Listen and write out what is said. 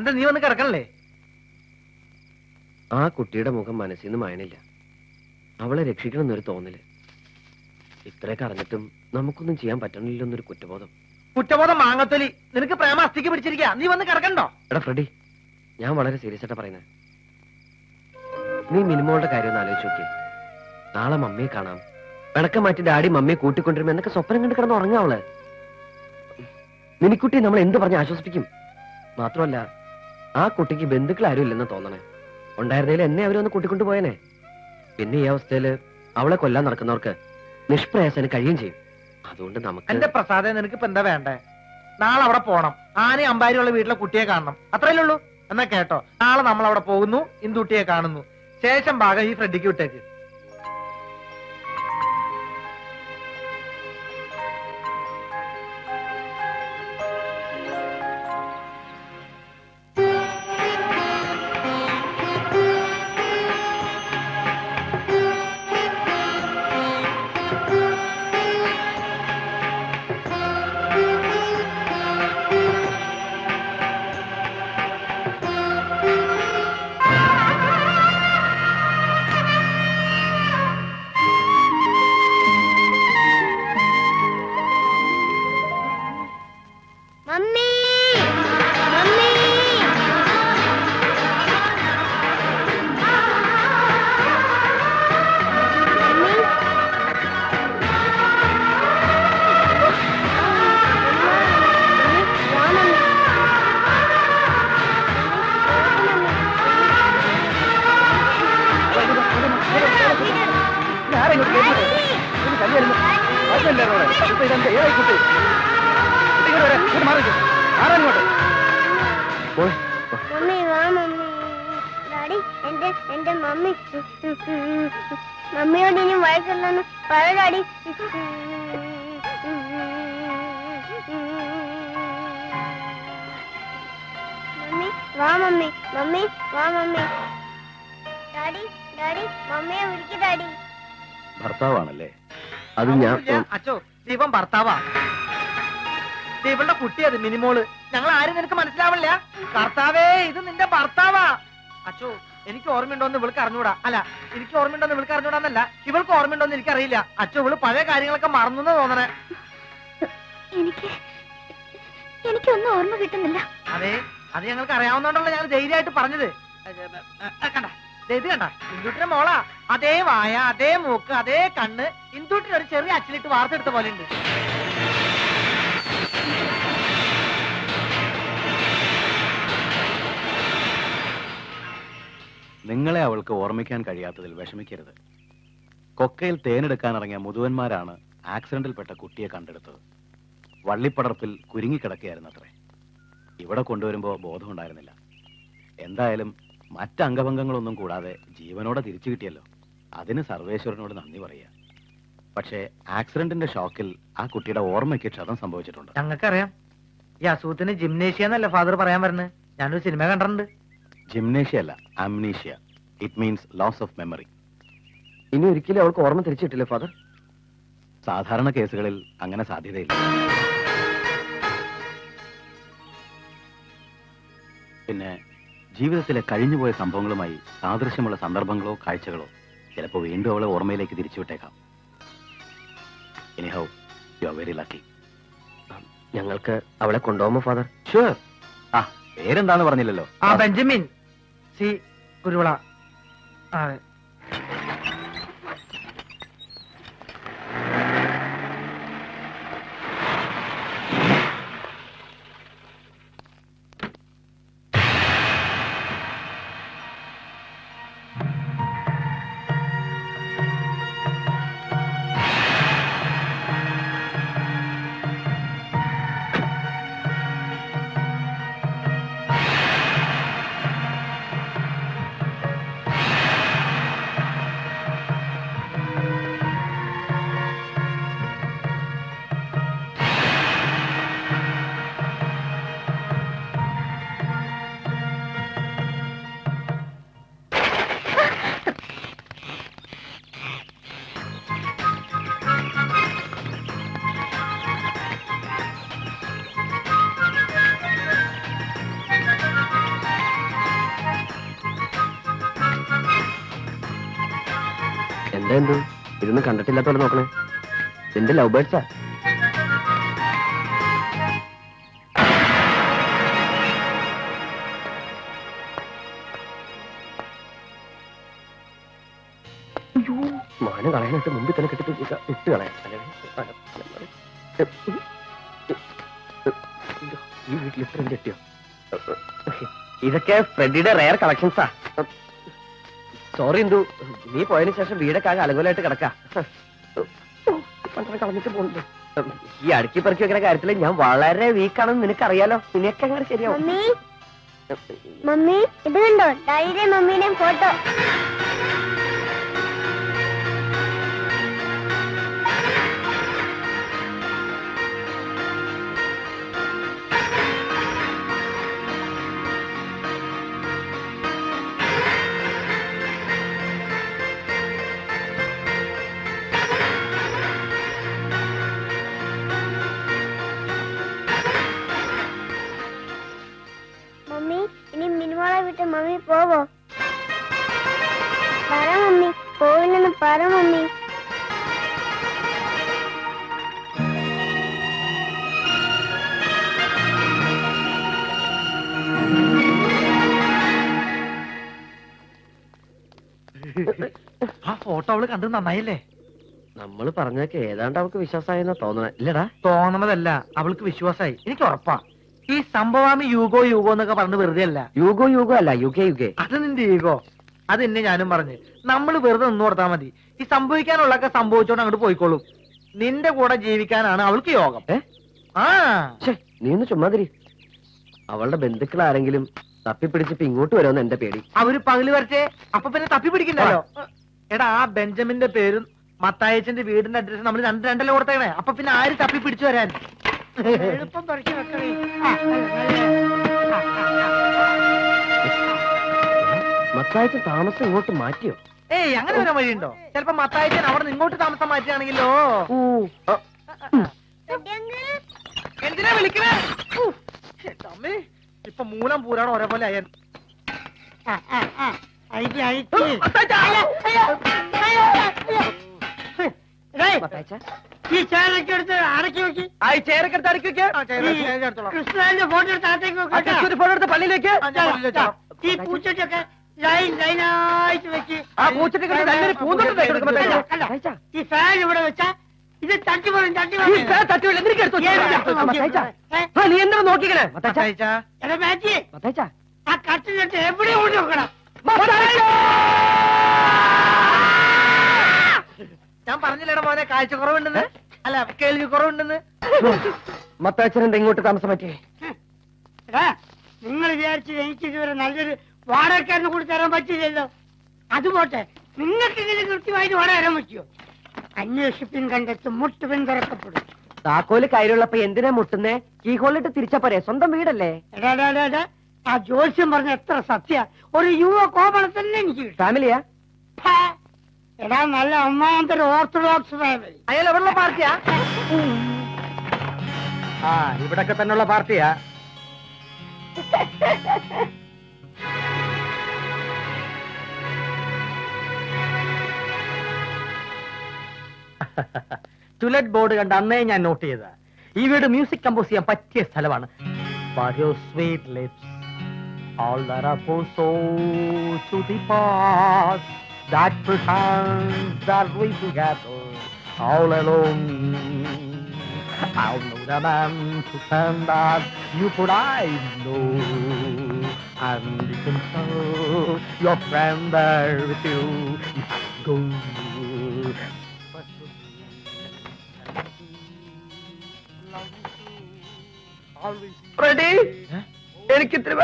എന്താ നീ വന്ന് കിടക്കണല്ലേ? ആ കുട്ടിയുടെ മുഖം മനസ്സിൽ നിന്ന് മായണില്ല. അവളെ രക്ഷിക്കണമെന്നൊരു തോന്നല്. ഇത്രയൊക്കെ അറിഞ്ഞിട്ടും നമുക്കൊന്നും ചെയ്യാൻ പറ്റണില്ലെന്നൊരു കുറ്റബോധം. കുറ്റബോധം മാങ്ങത്തൊലി. നിനക്ക് പ്രേമ അസ്ഥിക്ക് പിടിച്ചിരിക്കുക. നീ വന്ന് കിടക്കണ്ടോ? എടാ ഫ്രെഡി, ഞാൻ വളരെ സീരിയസ് ആയിട്ടാ പറയുന്നത്. നീ മിനിമോളുടെ കാര്യം ഒന്ന് ആലോചിച്ച് നോക്കിയേ. നാളെ മമ്മിയെ കാണാം, പിണക്കം മാറ്റി ഡാഡി മമ്മിയെ കൂട്ടിക്കൊണ്ടിരുമ്പോ എന്നൊക്കെ സ്വപ്നം കണ്ട് കിടന്ന് ഉറങ്ങാവള്. മിനിക്കുട്ടി നമ്മൾ എന്ത് പറഞ്ഞ് ആശ്വസിപ്പിക്കും? മാത്രമല്ല, ആ കുട്ടിക്ക് ബന്ധുക്കൾ ആരും ഇല്ലെന്ന് തോന്നണേ. ഉണ്ടായിരുന്നതിൽ എന്നെ അവരൊന്ന് കൂട്ടിക്കൊണ്ടു പോയനെ. പിന്നെ ഈ അവസ്ഥയില് അവളെ കൊല്ലാൻ നടക്കുന്നവർക്ക് നിഷ്പ്രയാസന് കഴിയും ചെയ്യും. അതുകൊണ്ട് നമുക്ക് എന്റെ പ്രസാദേ, നിനക്ക് ഇപ്പൊ എന്താ വേണ്ടേ? നാളെ അവിടെ പോണം, ആനയും അമ്പാരിയുള്ള വീട്ടിലെ കുട്ടിയെ കാണണം, അത്രയല്ലേ ഉള്ളൂ. എന്നാ കേട്ടോ, നാളെ നമ്മൾ അവിടെ പോകുന്നു, ഇന്ദുട്ടിയെ കാണുന്നു, ശേഷം ഭാഗം ഈ ഫ്രെഡിക്ക് വിട്ടേക്ക്. മമ്മിയോട് ഇനി വഴക്കല്ലെന്ന് പറയടാടി. മമ്മി വാ, മമ്മി മമ്മി വാ, മമ്മി. ഡാഡി ഡാഡി മമ്മിയെ വിളിക്ക് ഡാഡി. ഭർത്താവാണല്ലേ? അത് ഞാൻ അച്ചോ, ദീപം ഭർത്താവാ. ദീപന്റെ കുട്ടി അത് മിനിമോള്. ഞങ്ങൾ ആരും നിനക്ക് മനസ്സിലാവില്ല. കർത്താവേ, ഇത് നിന്റെ ഭർത്താവാ. അച്ചോ, എനിക്ക് ഓർമ്മയുണ്ടോന്ന് ഇവൾക്ക് അറിഞ്ഞൂടാ. അല്ല, എനിക്ക് ഓർമ്മയുണ്ടോന്ന് ഇവൾക്ക് അറിഞ്ഞൂടാന്നല്ല, ഇവൾക്ക് ഓർമ്മയുണ്ടോന്ന് എനിക്കറിയില്ല. അച്ചോ, ഇവള് പഴയ കാര്യങ്ങളൊക്കെ മറന്നു തോന്നണേ. എനിക്കൊന്നും ഓർമ്മ കിട്ടുന്നില്ല. അതെ, അത് ഞങ്ങൾക്ക് അറിയാവുന്നോണ്ടല്ലോ ഞങ്ങൾ ധൈര്യമായിട്ട് പറഞ്ഞത്. കണ്ട, ഇത് കണ്ട, ഇന്ദുട്ടിന്റെ മോളാ. അതേ വായ, അതേ മൂക്ക്, അതേ കണ്ണ്. ഇന്ദുട്ടിന് ഒരു ചെറിയ അച്ചിലിട്ട് വാർത്തെടുത്ത പോലെ ഉണ്ട്. നിങ്ങളെ അവൾക്ക് ഓർമ്മിക്കാൻ കഴിയാത്തതിൽ വിഷമിക്കരുത്. കൊക്കയിൽ തേനെടുക്കാനിറങ്ങിയ മുതുവന്മാരാണ് ആക്സിഡന്റിൽപ്പെട്ട കുട്ടിയെ കണ്ടെടുത്തത്. വള്ളിപ്പടർപ്പിൽ കുരുങ്ങിക്കിടക്കുകയായിരുന്നത്രേ. ഇവിടെ കൊണ്ടുവരുമ്പോൾ ബോധമുണ്ടായിരുന്നില്ല. എന്തായാലും മറ്റംഗഭംഗങ്ങളൊന്നും കൂടാതെ ജീവനോടെ തിരിച്ചു കിട്ടിയല്ലോ. അതിന് സർവേശ്വരനോട് നന്ദി പറയുക. പക്ഷേ ആക്സിഡന്റിന്റെ ഷോക്കിൽ ആ കുട്ടിയുടെ ഓർമ്മയ്ക്ക് ക്ഷതം സംഭവിച്ചിട്ടുണ്ട്. ഞങ്ങൾക്കറിയാം. ഈ അസുഖത്തിന് ജിംനേഷ്യ എന്നല്ലേ ഫാദർ പറയാൻ വരുന്നത്. ഞാനൊരു സിനിമ കണ്ടിട്ടുണ്ട്. ജിംനേഷ്യ അല്ല, amnesia. It means loss of memory. ഇനി ഒരിക്കലും അവൾക്ക് ഓർമ്മ തിരിച്ചു കിട്ടില്ലേ ഫാദർ? സാധാരണ കേസുകളിൽ അങ്ങനെ സാധ്യതയില്ല. പിന്നെ ജീവിതത്തിലെ കഴിഞ്ഞുപോയ സംഭവങ്ങളുമായി സാദൃശ്യമുള്ള സന്ദർഭങ്ങളോ കാഴ്ചകളോ ചിലപ്പോൾ വീണ്ടും അവളെ ഓർമ്മയിലേക്ക് തിരിച്ചുവിട്ടേക്കാം. Anyhow, you are very lucky. ഞങ്ങൾക്ക് അവളെ കൊണ്ടുപോകുമ്പോ ഫാദർ? ഷുവർ. ആ, പേരെന്താന്ന് പറഞ്ഞില്ലല്ലോ. ആ, ബെഞ്ചമിൻ സി കുരുവിള. അതെ. എന്ത് ഇതൊന്നും കണ്ടിട്ടില്ലാത്ത പോലെ നോക്കണേ? എന്റെ ലവ് ബേർഡ്സാ. മാനം കളയാനായിട്ട് മുമ്പിൽ തന്നെ ഇട്ട് കളയാൻ. ഈ വീട്ടിൽ ഇത്രയും ചെട്ടിയോ? ഇതൊക്കെ ഫ്രെഡിയുടെ റെയർ കളക്ഷൻസാ. സോറി എന്തു, നീ പോയതിനു ശേഷം വീടൊക്കെ ആകെ അലങ്കോലായിട്ട് കിടക്കാ. കളഞ്ഞിട്ട് പോകുന്നുണ്ട്. ഈ അടുക്കി പെറുക്കി വെക്കുന്ന കാര്യത്തിൽ ഞാൻ വളരെ വീക്കാണെന്ന് നിനക്കറിയാലോ. നിനക്ക് അങ്ങനെ ശരിയാവും. മമ്മി ഇത് കണ്ടോ, ഡാഡിയുടെയും മമ്മീയുടെയും ഫോട്ടോ. മമ്മി ഇനി മിനിമോളെ വിട്ട് മമ്മി പോവോ? പറ മമ്മി, പോവില്ലെന്ന് പറ മമ്മി. ആ ഫോട്ടോ അവള് കണ്ടത് നന്നായില്ലേ? നമ്മൾ പറഞ്ഞൊക്കെ ഏതാണ്ട് അവൾക്ക് വിശ്വാസമായെന്നാ തോന്നണേ. ഇല്ലടാ, തോന്നണതല്ല, അവൾക്ക് വിശ്വാസായി. എനിക്ക് ഉറപ്പാ. ഈ സംഭവാമി യൂഗോ യൂഗോ എന്നൊക്കെ പറഞ്ഞ് വെറുതെ അല്ല. യുഗോ യുഗോ അല്ല, യുഗേ യുഗേ. അത് നിന്റെ ഈഗോ. അത് എന്നെ ഞാനും പറഞ്ഞ് നമ്മൾ വെറുതെ നിന്ന് കൊടുത്താൽ മതി. ഈ സംഭവിക്കാനുള്ളതൊക്കെ സംഭവിച്ചോണ്ട് അങ്ങോട്ട് പോയിക്കോളും. നിന്റെ കൂടെ ജീവിക്കാനാണ് അവൾക്ക് യോഗം. ആ നീ ഒന്ന് ചുമ്മാതിരി. അവളുടെ ബന്ധുക്കൾ ആരെങ്കിലും തപ്പിപ്പിടിച്ചിപ്പോ ഇങ്ങോട്ട് വരുമെന്ന് എന്റെ പേടി. അവര് പകല് വരച്ചേ, അപ്പൊ പിന്നെ തപ്പി പിടിക്കണ്ടല്ലോ. എടാ, ആ ബെഞ്ചമിന്റെ പേരും മത്തായച്ചന്റെ വീടിന്റെ അഡ്രസ് നമ്മൾ രണ്ടല്ലേ കൊടുത്തേക്കണേ. അപ്പൊ പിന്നെ ആര് തപ്പി പിടിച്ചു വരാൻ? എളുപ്പം തുറക്കി വെക്കണേ. മത്തായച്ചൻ താമസം ഇങ്ങോട്ട് മാറ്റിയോ? ഏയ്, അങ്ങനെ വരാൻ വഴിയുണ്ടോ? ചിലപ്പോ മത്തായച്ചൻ അവിടെ നിന്ന് ഇങ്ങോട്ട് താമസം മാറ്റുകയാണെങ്കിലോ. എന്തിനാ വിളിക്കണേ? അമ്മേ, ഇപ്പൊ മൂലം പൂരാണ് ഒരേപോലെ അയ്യൻ. ഈ ചേരൊക്കെ എടുത്ത് അടക്കി വെക്കി. ചേരക്കെടുത്ത് അടുക്കി കൃഷ്ണന്റെ ഫോട്ടോ എടുത്ത് അകത്തേക്ക് വെക്കട്ടെ. ഫോട്ടോ എടുത്ത് പള്ളിയിലേക്ക്. ഈ പൂച്ചട്ടിയൊക്കെ ലൈൻ ലൈനായിട്ട് വെച്ച്. ആ പൂച്ചട്ടി ഈ ഫാൻ ഇവിടെ വെച്ചാ ഇത് തട്ടി പോലും തട്ടി നീ എന്താ നോക്കിക്കണേ? എടാ മാറ്റി ആ കട്ടിലിട്ട് എവിടെയും കൊണ്ട് വെക്കണം. ഞാൻ പറഞ്ഞില്ലേടാ മോനെ, കാഴ്ച കുറവുണ്ടെന്ന്. അല്ല, കേൾവി കുറവുണ്ടെന്ന്. മത്തായച്ചൻ എന്താ ഇങ്ങോട്ട് താമസം പറ്റിയേ? എടാ, നിങ്ങൾ വിചാരിച്ചു എനിക്ക് ഇതുവരെ നല്ലൊരു വാടകക്കാരന് കൂടി തരാൻ പറ്റില്ലല്ലോ. അതുപോട്ടെ, നിങ്ങൾക്ക് ഇതിന് കൃത്യമായിട്ട് വാടക തരാൻ പറ്റുമോ? അന്വേഷിപ്പിൻ കണ്ടെത്തും, മുട്ടുപിൻ തുറക്കപ്പെടും. താക്കോല് കയ്യിലുള്ളപ്പോ എന്തിനാ മുട്ടുന്നേ? കീഹോളിട്ട് തിരിച്ചാ പോരെ, സ്വന്തം വീടല്ലേ. എടാ, ആ ജോസ്യം പറഞ്ഞ എത്ര സത്യ. ഒരു യുവ കോമള തന്നെ എനിക്ക് കിട്ടും. ഫാമിലിയാ? എടാ, നല്ല ഒന്നാമത്തെ ഓർത്തഡോക്സ് ഫാമിലി. അയാൾ എവിടെയുള്ള പാർട്ടിയാ? ആ, ഇവിടൊക്കെ തന്നെയുള്ള പാർട്ടിയാ. ടുലറ്റ് ബോർഡ് കണ്ട അന്നേ ഞാൻ നോട്ട് ചെയ്ത ഈ വീട് മ്യൂസിക് കമ്പോസ് ചെയ്യാൻ പറ്റിയ സ്ഥലമാണ്. But your sweet lips, all that are so to the past, that pretends that we together all alone. I'll know the man to stand that you could I know, and you can tell your friend there with you. Go. Ready? എനിക്ക് ഇത്തിരി